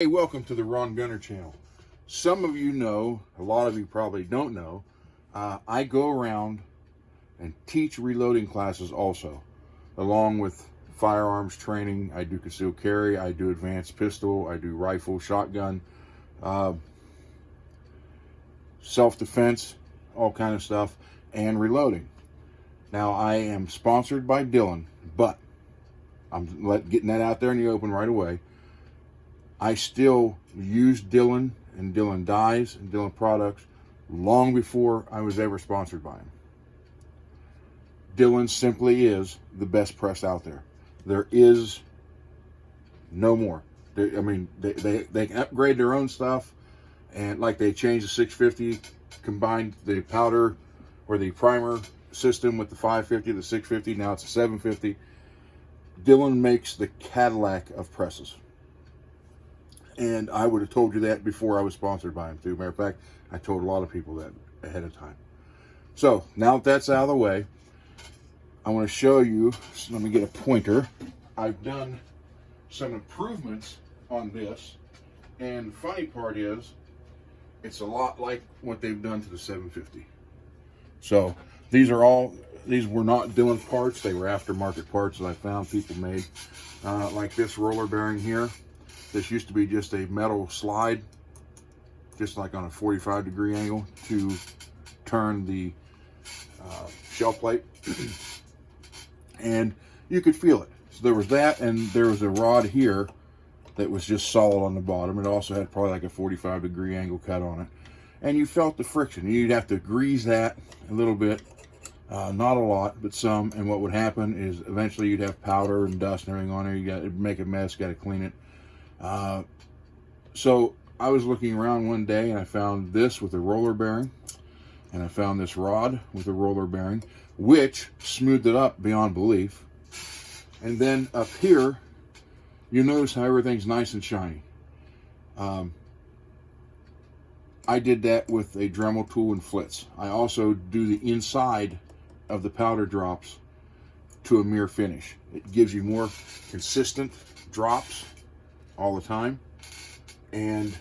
Hey, welcome to the Ron Gunner channel. Some of you know, a lot of you probably don't know, I go around and teach reloading classes also, along with firearms training. I do concealed carry, I do advanced pistol, I do rifle, shotgun, self-defense, all kind of stuff, and reloading. Now, I am sponsored by Dillon, but I'm getting that out there in the open right away. I still use Dillon and Dillon dyes and Dillon products long before I was ever sponsored by him. Dillon simply is the best press out there. There is no more. They can upgrade their own stuff, and like they changed the 650, combined the powder or the primer system with the 550, the 650, now it's a 750. Dillon makes the Cadillac of presses. And I would have told you that before I was sponsored by him, too. Matter of fact, I told a lot of people that ahead of time. So, now that that's out of the way, I want to show you, so let me get a pointer. I've done some improvements on this, and the funny part is, it's a lot like what they've done to the 750. So, these were not Dillon parts, they were aftermarket parts that I found people made. Like this roller bearing here. This used to be just a metal slide, just like on a 45-degree angle to turn the shell plate. And you could feel it. So there was that, and there was a rod here that was just solid on the bottom. It also had probably like a 45-degree angle cut on it. And you felt the friction. You'd have to grease that a little bit. Not a lot, but some. And what would happen is eventually you'd have powder and dust and everything on there. You got to make a mess, got to clean it. So I was looking around one day and I found this with a roller bearing, and I found this rod with a roller bearing, which smoothed it up beyond belief. And then up here, you notice how everything's nice and shiny. I did that with a Dremel tool and flitz. I also do the inside of the powder drops to a mirror finish. It gives you more consistent drops all the time, and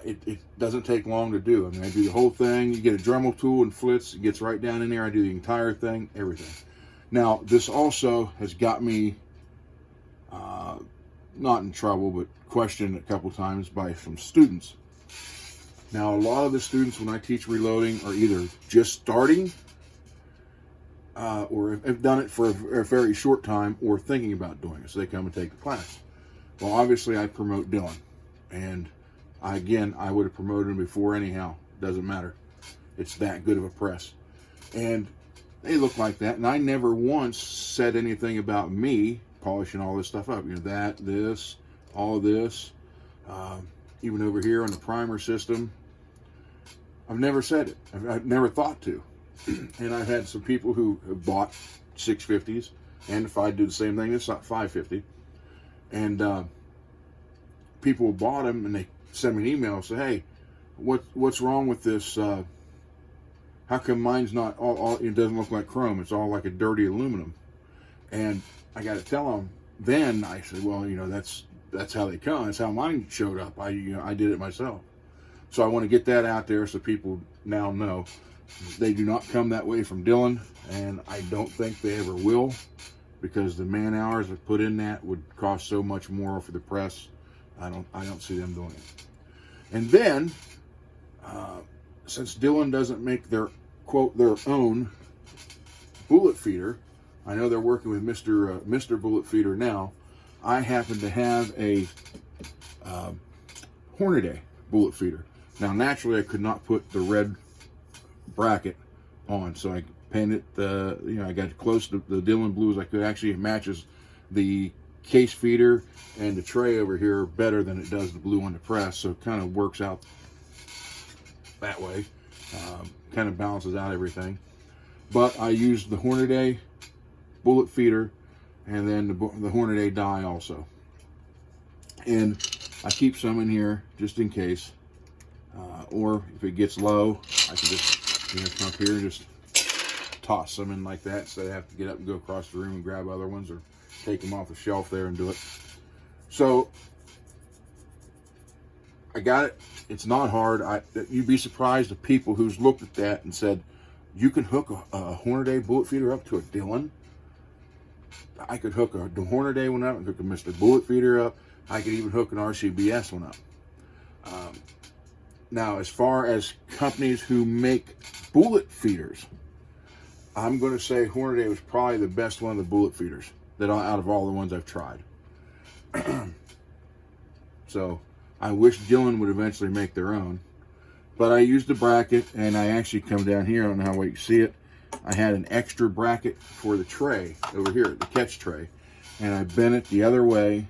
it doesn't take long to do. I mean, I do the whole thing. You get a Dremel tool and flitz, it gets right down in there. I do the entire thing, everything. Now, this also has got me not in trouble, but questioned a couple times by some students. Now, a lot of the students, when I teach reloading, are either just starting or have done it for a very short time or thinking about doing it, so they come and take the class. Well, obviously, I promote Dillon, and I would have promoted him before anyhow. Doesn't matter. It's that good of a press. And they look like that, and I never once said anything about me polishing all this stuff up. You know, that, this, all this, even over here on the primer system. I've never said it. I've never thought to. And I've had some people who have bought 650s, and if I do the same thing, it's not 550. And people bought them, and they send me an email and say, "Hey, what's wrong with this? How come mine's not all? It doesn't look like chrome. It's all like a dirty aluminum." And I got to tell them. Then I said, "Well, you know, that's how they come. That's how mine showed up. I did it myself." So I want to get that out there so people now know they do not come that way from Dillon, and I don't think they ever will, because the man hours that put in that would cost so much more for the press. I don't see them doing it. And then, since Dillon doesn't make their own bullet feeder, I know they're working with Mr. Bullet Feeder now. I happen to have a Hornady bullet feeder. Now, naturally, I could not put the red bracket on, so I painted I got close to the Dillon blue as I could. Actually, it matches the case feeder and the tray over here better than it does the blue on the press, so it kind of works out that way. Kind of balances out everything. But I used the Hornady bullet feeder and then the Hornady dye also. And I keep some in here just in case. Or if it gets low, I can just come up here and just toss them in like that, so I have to get up and go across the room and grab other ones or take them off the shelf there and do it. So I got it. It's not hard. You'd be surprised the people who's looked at that and said, you can hook a Hornady bullet feeder up to a Dillon. I could hook a Hornady one up, and hook a Mr. Bullet feeder up. I could even hook an RCBS one up. Now, as far as companies who make bullet feeders, I'm going to say Hornady was probably the best one of the bullet feeders out of all the ones I've tried. So I wish Dillon would eventually make their own. But I used the bracket, and I actually come down here. I don't know how well you can see it. I had an extra bracket for the tray over here, the catch tray. And I bent it the other way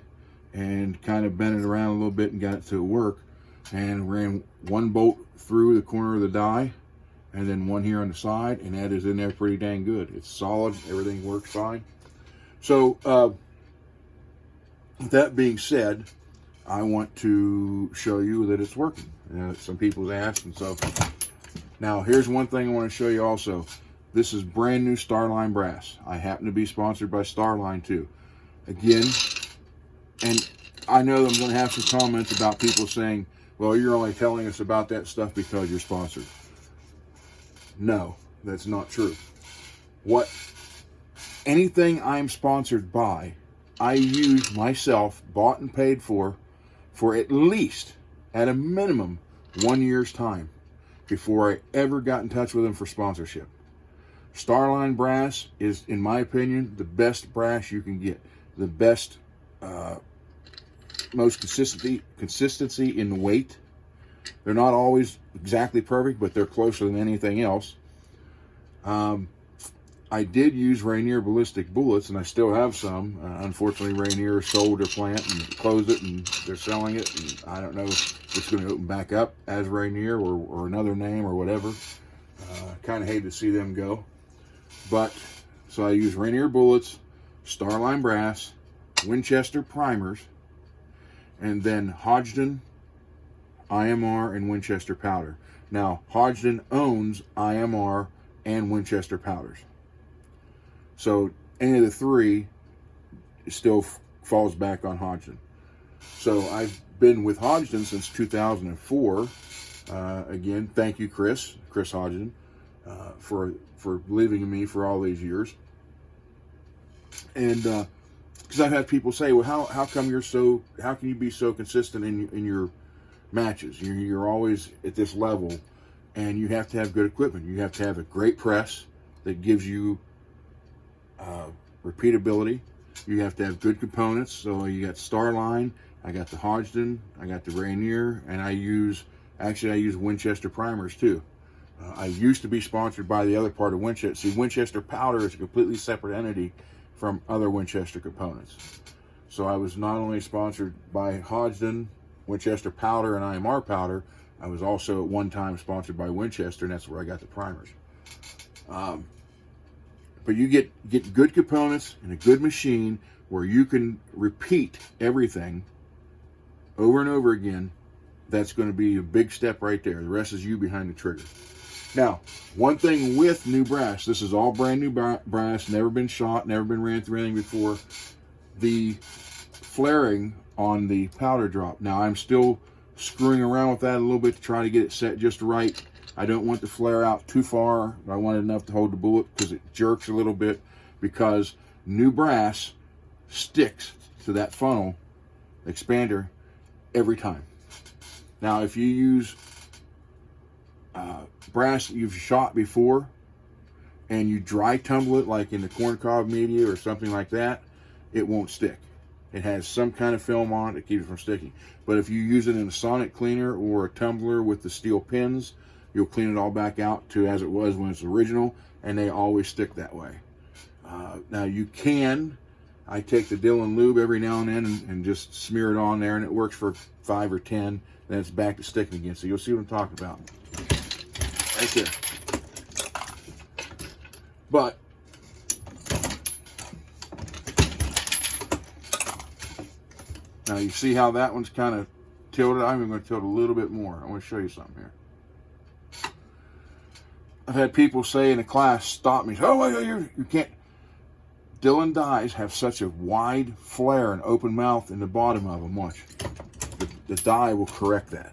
and kind of bent it around a little bit and got it to work. And ran one bolt through the corner of the die, and then one here on the side, and that is in there pretty dang good. It's solid. Everything works fine. So, with that being said, I want to show you that it's working. Some people's asked, and so now here's one thing I want to show you also. This is brand new Starline brass. I happen to be sponsored by Starline too. Again, and I know I'm going to have some comments about people saying, well, you're only telling us about that stuff because you're sponsored. No, that's not true. Anything I'm sponsored by, I use myself, bought and paid for at least, at a minimum, 1 year's time before I ever got in touch with them for sponsorship. Starline brass is, in my opinion, the best brass you can get. The best, most consistency in weight. They're not always exactly perfect, but they're closer than anything else. I did use Rainier ballistic bullets, and I still have some. Unfortunately, Rainier sold their plant and closed it, and they're selling it. And I don't know if it's going to open back up as Rainier or another name or whatever. Kind of hate to see them go. But, so I use Rainier bullets, Starline brass, Winchester primers, and then Hodgdon, IMR, and Winchester powder. Now, Hodgdon owns IMR and Winchester powders. So any of the three still falls back on Hodgdon. So I've been with Hodgdon since 2004. Again, thank you, Chris Hodgdon, for believing in me for all these years. And because I've had people say, well, how come how can you be so consistent in your matches? You're always at this level, and you have to have good equipment. You have to have a great press that gives you repeatability. You have to have good components. So you got Starline, I got the Hodgdon, I got the Rainier, and I use Winchester primers too. I used to be sponsored by the other part of Winchester. See, Winchester powder is a completely separate entity from other Winchester components. So I was not only sponsored by Hodgdon, Winchester powder, and IMR powder, I was also at one time sponsored by Winchester, and that's where I got the primers. But you get good components and a good machine where you can repeat everything over and over again. That's going to be a big step right there. The rest is you behind the trigger. Now, one thing with new brass, this is all brand new brass, never been shot, never been ran through anything before. The flaring on the powder drop. Now, I'm still screwing around with that a little bit to try to get it set just right. I don't want to flare out too far, but I want it enough to hold the bullet because it jerks a little bit, because new brass sticks to that funnel expander every time. Now, if you use brass that you've shot before and you dry tumble it like in the corncob media or something like that, it won't stick. It has some kind of film on it that keeps it from sticking. But if you use it in a sonic cleaner or a tumbler with the steel pins, you'll clean it all back out to as it was when it's original, and they always stick that way. Now you can, I take the Dillon lube every now and then and just smear it on there, and it works for 5 or 10, then it's back to sticking again. So you'll see what I'm talking about. Right there. But now you see how that one's kind of tilted. I'm even going to tilt a little bit more. I want to show you something here. I've had people say in a class, stop me. Oh, you can't. Dillon dies have such a wide flare and open mouth in the bottom of them. Watch. The die will correct that.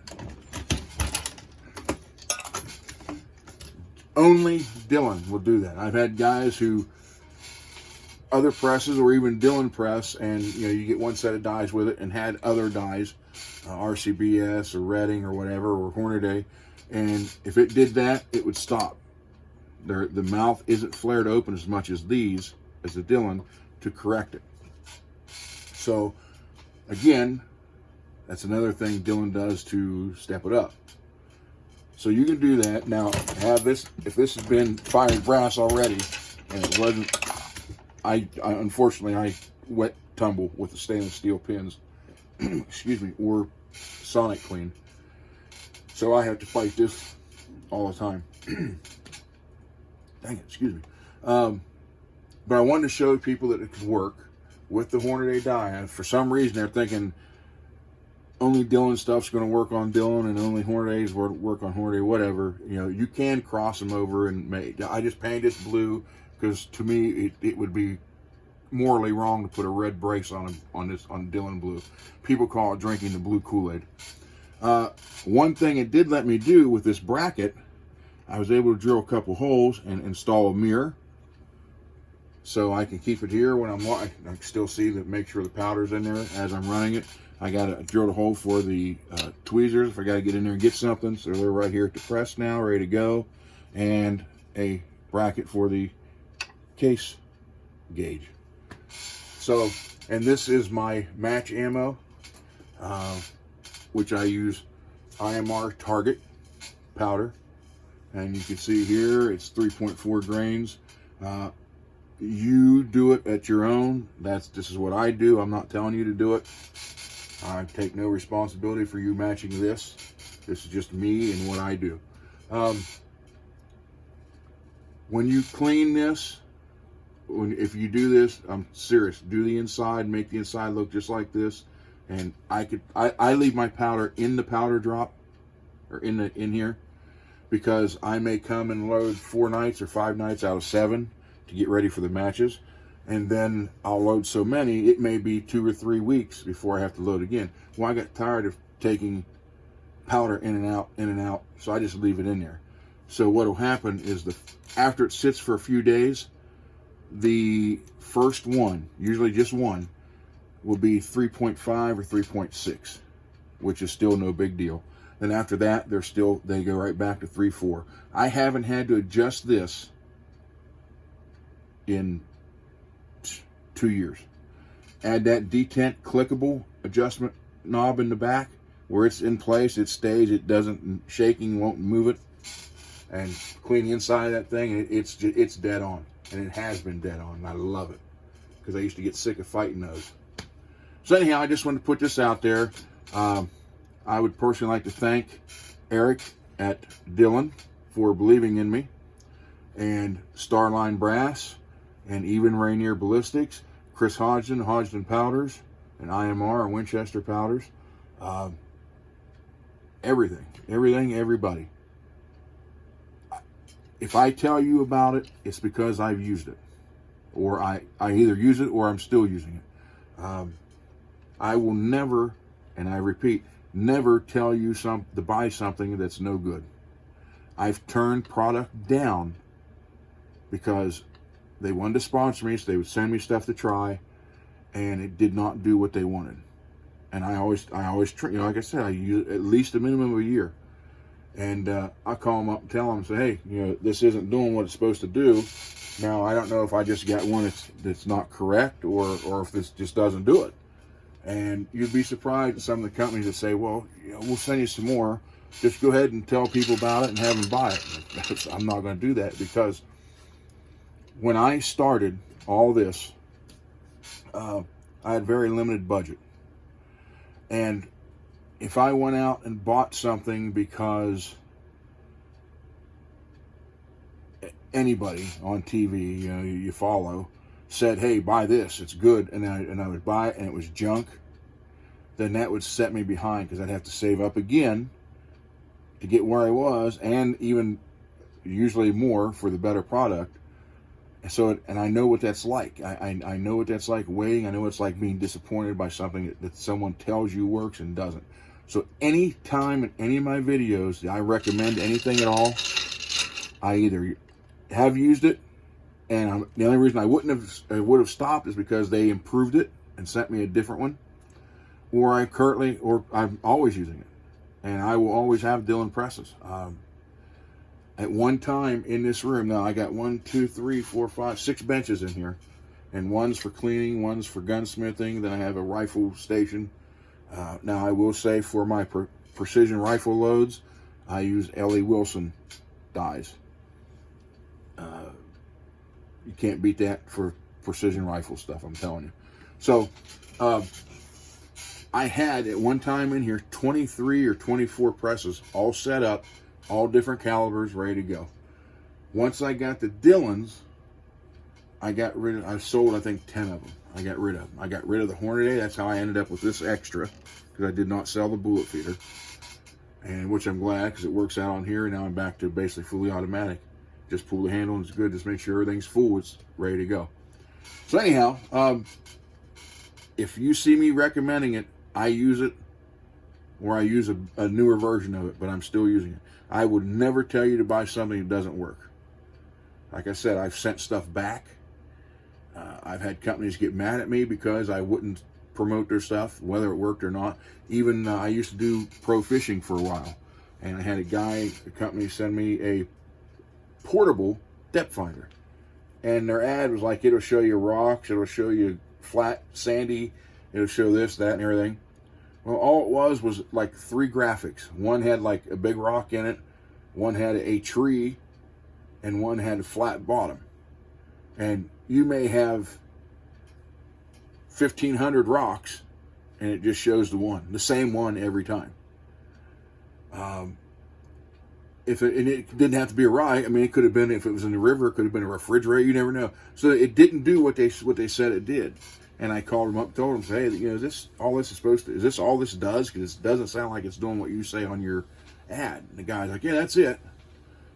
Only Dillon will do that. I've had guys who, other presses or even Dillon press, and you get one set of dies with it, and had other dies, RCBS or Redding or whatever, or Hornaday, and if it did that, it would stop. The mouth isn't flared open as much as these, as the Dillon, to correct it. So again, that's another thing Dillon does to step it up. So you can do that. Now, have this, if this has been fired brass already, and it wasn't, unfortunately, I wet tumble with the stainless steel pins, excuse me, or sonic clean. So I have to fight this all the time. Dang it, excuse me. But I wanted to show people that it could work with the Hornaday die. And for some reason, they're thinking only Dillon stuff's going to work on Dillon and only Hornadays work on Hornaday, whatever. You can cross them over and make. I just painted this blue because to me it would be morally wrong to put a red brace on Dillon blue. People call it drinking the blue Kool-Aid. One thing it did let me do with this bracket, I was able to drill a couple holes and install a mirror, so I can keep it here when I can still see that, make sure the powder's in there as I'm running it. I got to drill a hole for the tweezers if I got to get in there and get something. So they're right here at the press now, ready to go, and a bracket for the case gauge. So, and this is my match ammo, which I use IMR Target powder, and you can see here it's 3.4 grains. You do it at your own. This is what I do. I'm not telling you to do it. I take no responsibility for you matching this. This is just me and what I do. When you clean this, if you do this, I'm serious, do the inside, make the inside look just like this. And I leave my powder in the powder drop, or in here, because I may come and load 4 nights or 5 nights out of 7 to get ready for the matches, and then I'll load so many it may be 2 or 3 weeks before I have to load again. Well, I got tired of taking powder in and out, so I just leave it in there. So what will happen is after it sits for a few days, the first one, usually just one, will be 3.5 or 3.6, which is still no big deal. Then after that, they go right back to 3.4. I haven't had to adjust this in 2 years. Add that detent clickable adjustment knob in the back where it's in place, it stays, it doesn't shaking, won't move it, and clean the inside of that thing, and it's dead on, and it has been dead on, and I love it because I used to get sick of fighting those. So anyhow, I just wanted to put this out there. I would personally like to thank Eric at Dillon for believing in me, and Starline Brass, and even Rainier Ballistics, Chris Hodgson, Hodgson Powders, and IMR and Winchester Powders. Everybody. If I tell you about it, it's because I've used it, or I either use it or I'm still using it. I will never, and I repeat, never tell you to buy something that's no good. I've turned product down because they wanted to sponsor me, so they would send me stuff to try, and it did not do what they wanted. And I always, like I said, I use at least a minimum of a year. And I call them up and tell them, say, hey, this isn't doing what it's supposed to do. Now, I don't know if I just got one that's not correct, or if this just doesn't do it. And you'd be surprised at some of the companies that say, well, we'll send you some more. Just go ahead and tell people about it and have them buy it. I'm not going to do that, because when I started all this, I had very limited budget. And if I went out and bought something because anybody on TV, you follow, said, hey, buy this, it's good, and I would buy it and it was junk, then that would set me behind, because I'd have to save up again to get where I was, and even usually more for the better product. So, and I know what that's like. I know what that's like waiting. I know what it's like being disappointed by something that someone tells you works and doesn't. So any time in any of my videos that I recommend anything at all, I either have used it, and the only reason I would have stopped is because they improved it and sent me a different one, or I'm always using it, and I will always have Dillon Presses. At one time in this room, now I got 1, 2, 3, 4, 5, 6 benches in here, and one's for cleaning, one's for gunsmithing. Then I have a rifle station. Now I will say for my precision rifle loads, I use L.E. Wilson dies. You can't beat that for precision rifle stuff, I'm telling you. So I had at one time in here 23 or 24 presses all set up, all different calibers, ready to go. Once I got the Dillons, I sold, I think, 10 of them. I got rid of them. I got rid of the Hornady. That's how I ended up with this extra, because I did not sell the bullet feeder, and which I'm glad, because it works out on here. Now I'm back to basically fully automatic. Just pull the handle and it's good. Just make sure everything's full. It's ready to go. So anyhow, if you see me recommending it, I use it, or I use a newer version of it, but I'm still using it. I would never tell you to buy something that doesn't work. Like I said, I've sent stuff back. I've had companies get mad at me because I wouldn't promote their stuff, whether it worked or not. Even I used to do pro fishing for a while, and I had a company send me a portable depth finder, and their ad was like, it'll show you rocks, it'll show you flat, sandy, it'll show this, that, and everything. Well, all it was like 3 graphics. One had like a big rock in it, one had a tree, and one had a flat bottom. And you may have 1,500 rocks, and it just shows the same one every time. And it didn't have to be a rock. I mean, it could have been, if it was in the river, it could have been a refrigerator. You never know. So it didn't do what they said it did. And I called them up, told them, hey, is this all this is supposed to? Is this all this does? Because it doesn't sound like it's doing what you say on your ad. And the guy's like, yeah, that's it.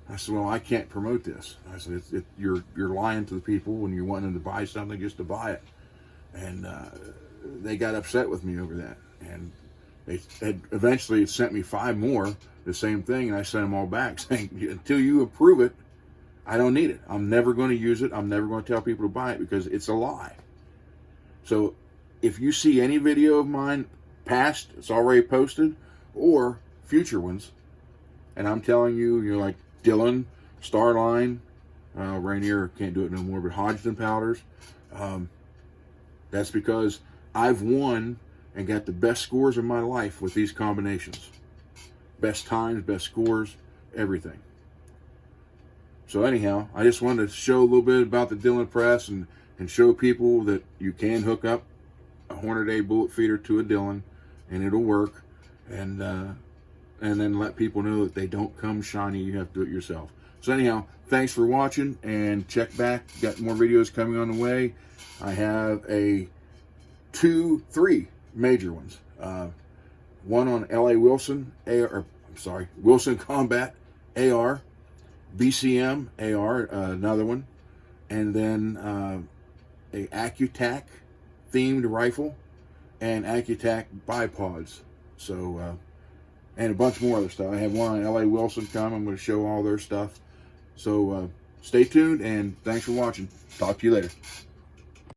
I said, well, I can't promote this. I said, you're lying to the people when you want them to buy something just to buy it. And they got upset with me over that. And they had eventually sent me 5 more, the same thing, and I sent them all back saying, until you approve it, I don't need it. I'm never going to use it. I'm never going to tell people to buy it, because it's a lie. So if you see any video of mine past, it's already posted, or future ones, and I'm telling you, you're like Dillon, Starline, Rainier can't do it no more, but Hodgdon powders, that's because I've won and got the best scores of my life with these combinations. Best times, best scores, everything. So anyhow, I just wanted to show a little bit about the Dillon Press and show people that you can hook up a Hornady bullet feeder to a Dillon and it'll work, and then let people know that they don't come shiny. You have to do it yourself. So anyhow, thanks for watching, and check back. Got more videos coming on the way. I have 3 major ones. One on L.A. Wilson, Wilson Combat AR, BCM AR, another one, and then a Accutac themed rifle and Accutac bipods. So, and a bunch more other stuff. I have one on L.A. Wilson coming. I'm going to show all their stuff. So stay tuned, and thanks for watching. Talk to you later.